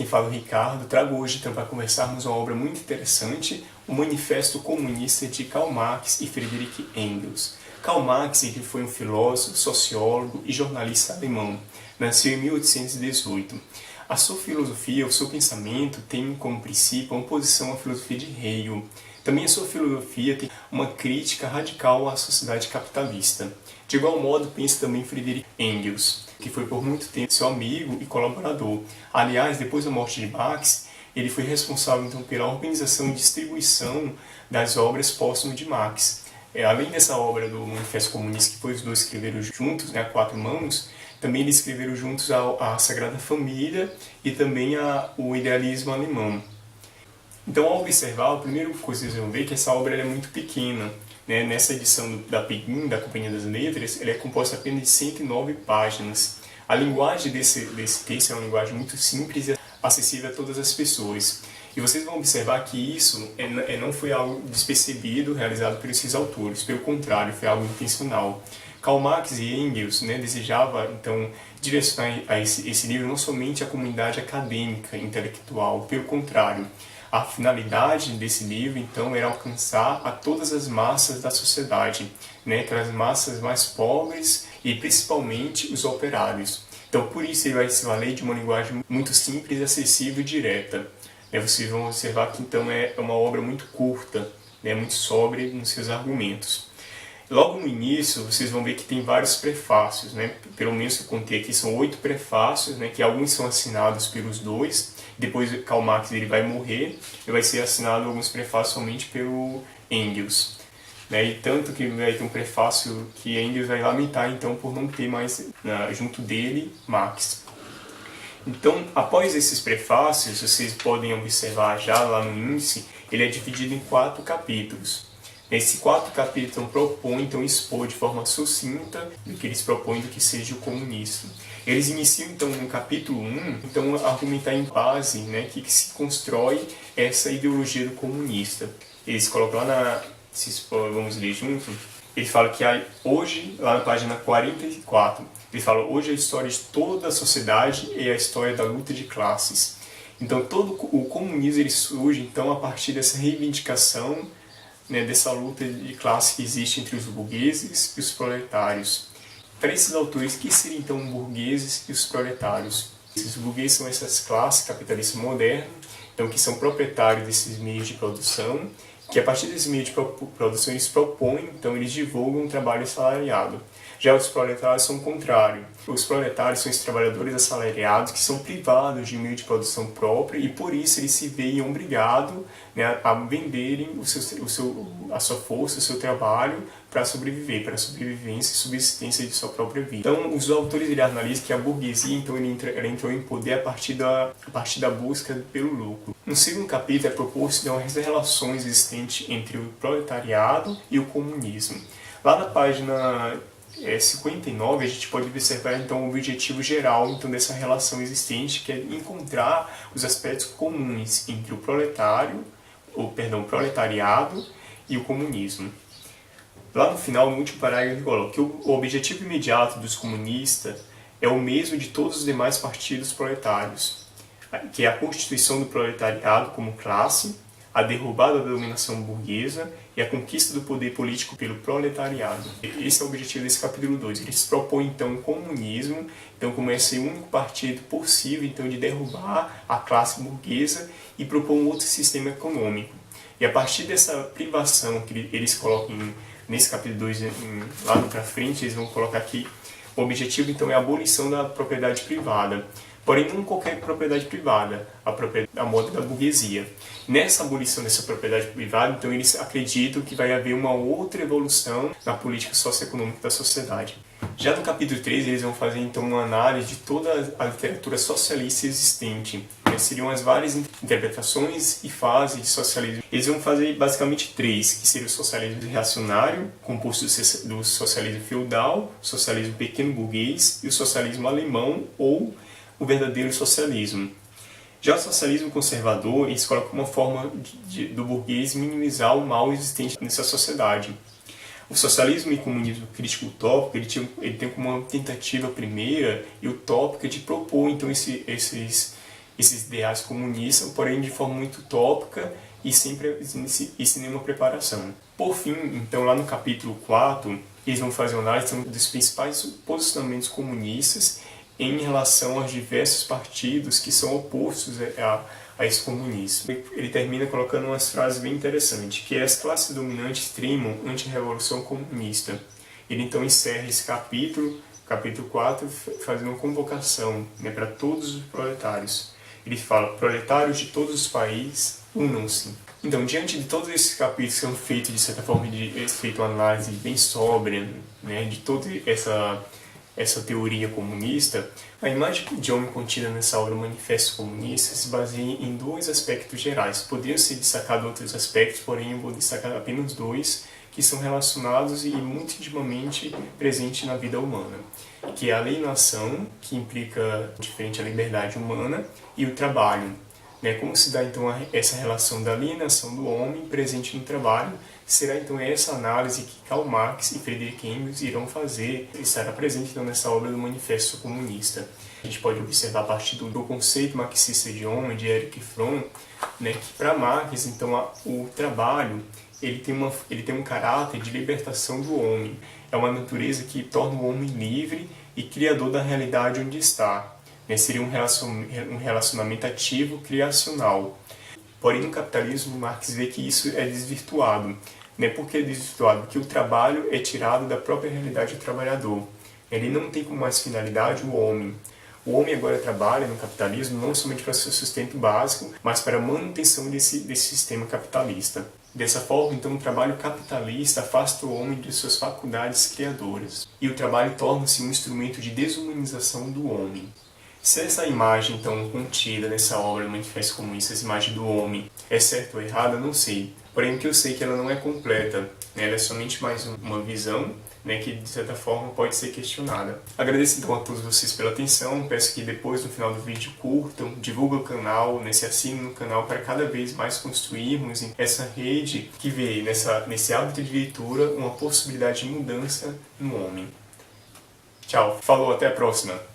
fala é o Ricardo. Trago hoje então para conversarmos uma obra muito interessante, o Manifesto Comunista de Karl Marx e Friedrich Engels. Karl Marx ele foi um filósofo, sociólogo e jornalista alemão. Nasceu em 1818. A sua filosofia, o seu pensamento tem como princípio a oposição à filosofia de Hegel. Também a sua filosofia tem uma crítica radical à sociedade capitalista. De igual modo, pensa também Friedrich Engels, que foi por muito tempo seu amigo e colaborador. Aliás, depois da morte de Marx, ele foi responsável então pela organização e distribuição das obras póstumas de Marx. Além dessa obra do Manifesto Comunista, que os dois escreveram juntos, a quatro mãos, também eles escreveram juntos a Sagrada Família e também o Idealismo Alemão. Então, ao observar, a primeira coisa que vocês vão ver é que essa obra é muito pequena. Nessa edição da PIGIN, da Companhia das Letras, ela é composta apenas de 109 páginas. A linguagem desse texto é uma linguagem muito simples e acessível a todas as pessoas. E vocês vão observar que isso não foi algo despercebido, realizado por esses autores. Pelo contrário, foi algo intencional. Karl Marx e Engels desejavam, então, direcionar a esse livro não somente a comunidade acadêmica, intelectual. Pelo contrário, a finalidade desse livro, então, era alcançar a todas as massas da sociedade, aquelas massas mais pobres e principalmente os operários. Então, por isso ele vai se valer de uma linguagem muito simples, acessível e direta. Vocês vão observar que, então, é uma obra muito curta, muito sóbria nos seus argumentos. Logo no início, vocês vão ver que tem vários prefácios, pelo menos que eu contei aqui, são 8 prefácios, que alguns são assinados pelos dois. Depois Karl Marx ele vai morrer e vai ser assinado alguns prefácios somente pelo Engels. E tanto que vai ter um prefácio que Engels vai lamentar então por não ter mais junto dele Marx. Então, após esses prefácios, vocês podem observar já lá no índice, ele é dividido em 4 capítulos. Esses 4 capítulos propõem então expor de forma sucinta o que eles propõem do que seja o comunismo. Eles iniciam então no capítulo 1, então a argumentar em base, que se constrói essa ideologia do comunista. Eles colocam lá vamos ler junto, ele fala que hoje, lá na página 44, ele fala hoje a história de toda a sociedade é a história da luta de classes. Então todo o comunismo ele surge então a partir dessa reivindicação, dessa luta de classe que existe entre os burgueses e os proletários. Para esses autores, que seriam então os burgueses e os proletários? Esses burgueses são essas classes capitalistas modernas, então, que são proprietários desses meios de produção, que a partir desse meio de produção eles propõem, então eles divulgam um trabalho assalariado. Já os proletários são o contrário. Os proletários são os trabalhadores assalariados que são privados de meio de produção próprio e por isso eles se veem obrigados a venderem a sua força, o seu trabalho para sobreviver, para a sobrevivência e subsistência de sua própria vida. Então, os autores analisam que a burguesia então, ela entrou em poder a partir da busca pelo lucro. No segundo capítulo é proposto as relações existentes entre o proletariado e o comunismo. Lá na página 59, a gente pode observar então o objetivo geral então, dessa relação existente, que é encontrar os aspectos comuns entre o proletariado e o comunismo. Lá no final, no último parágrafo, ele coloca que o objetivo imediato dos comunistas é o mesmo de todos os demais partidos proletários, que é a constituição do proletariado como classe, a derrubada da dominação burguesa e a conquista do poder político pelo proletariado. Esse é o objetivo desse capítulo 2. Eles propõem, então, o comunismo, então, como esse único partido possível, então, de derrubar a classe burguesa e propor um outro sistema econômico. E a partir dessa privação que eles colocam nesse capítulo 2, lá para frente, eles vão colocar aqui, o objetivo, então, é a abolição da propriedade privada. Porém, não qualquer propriedade privada, a moda da burguesia. Nessa abolição dessa propriedade privada, então, eles acreditam que vai haver uma outra evolução na política socioeconômica da sociedade. Já no capítulo 3, eles vão fazer então uma análise de toda a literatura socialista existente. Seriam as várias interpretações e fases de socialismo. Eles vão fazer basicamente 3, que seria o socialismo reacionário, composto do socialismo feudal, o socialismo pequeno burguês e o socialismo alemão ou o verdadeiro socialismo. Já o socialismo conservador, eles colocam uma forma do burguês minimizar o mal existente nessa sociedade. O socialismo e comunismo crítico utópico, ele tem como uma tentativa primeira e utópica de propor então esses esses ideais comunistas, porém de forma muito utópica e sem nenhuma preparação. Por fim, então, lá no capítulo 4, eles vão fazer uma análise dos principais posicionamentos comunistas em relação aos diversos partidos que são opostos a esse comunismo. Ele termina colocando umas frases bem interessantes, que é: as classes dominantes trimam anti-revolução comunista. Ele então encerra esse capítulo 4, fazendo uma convocação, né, para todos os proletários. Ele fala: proletários de todos os países, unam-se. Então, diante de todos esses capítulos que são feitos, de certa forma, feito uma análise bem sóbria, né, de toda essa teoria comunista, a imagem de homem contida nessa obra Manifesto Comunista se baseia em dois aspectos gerais. Poderiam ser destacados outros aspectos, porém eu vou destacar apenas dois, que são relacionados e muito intimamente presentes na vida humana, que é a alienação, que implica diferente a liberdade humana, e o trabalho. Como se dá então essa relação da alienação do homem presente no trabalho? Será então essa análise que Karl Marx e Friedrich Engels irão fazer, estará presente então nessa obra do Manifesto Comunista. A gente pode observar a partir do conceito marxista de homem, de Erich Fromm, que para Marx então o trabalho ele tem um caráter de libertação do homem. É uma natureza que torna o homem livre e criador da realidade onde está. Seria um relacionamento ativo, criacional. Porém, no capitalismo, Marx vê que isso é desvirtuado. Por que é desvirtuado? Porque o trabalho é tirado da própria realidade do trabalhador. Ele não tem como mais finalidade o homem. O homem agora trabalha no capitalismo não somente para seu sustento básico, mas para a manutenção desse sistema capitalista. Dessa forma, então, o trabalho capitalista afasta o homem de suas faculdades criadoras. E o trabalho torna-se um instrumento de desumanização do homem. Se essa imagem, então, contida nessa obra Manifesto Comunista, essa imagem do homem, é certa ou errada, não sei. Porém, o que eu sei é que ela não é completa. Ela é somente mais uma visão, que, de certa forma, pode ser questionada. Agradeço, então, a todos vocês pela atenção. Peço que depois, no final do vídeo, curtam, divulguem o canal, se assinem no canal para cada vez mais construirmos essa rede que vê nesse hábito de leitura uma possibilidade de mudança no homem. Tchau. Falou, até a próxima.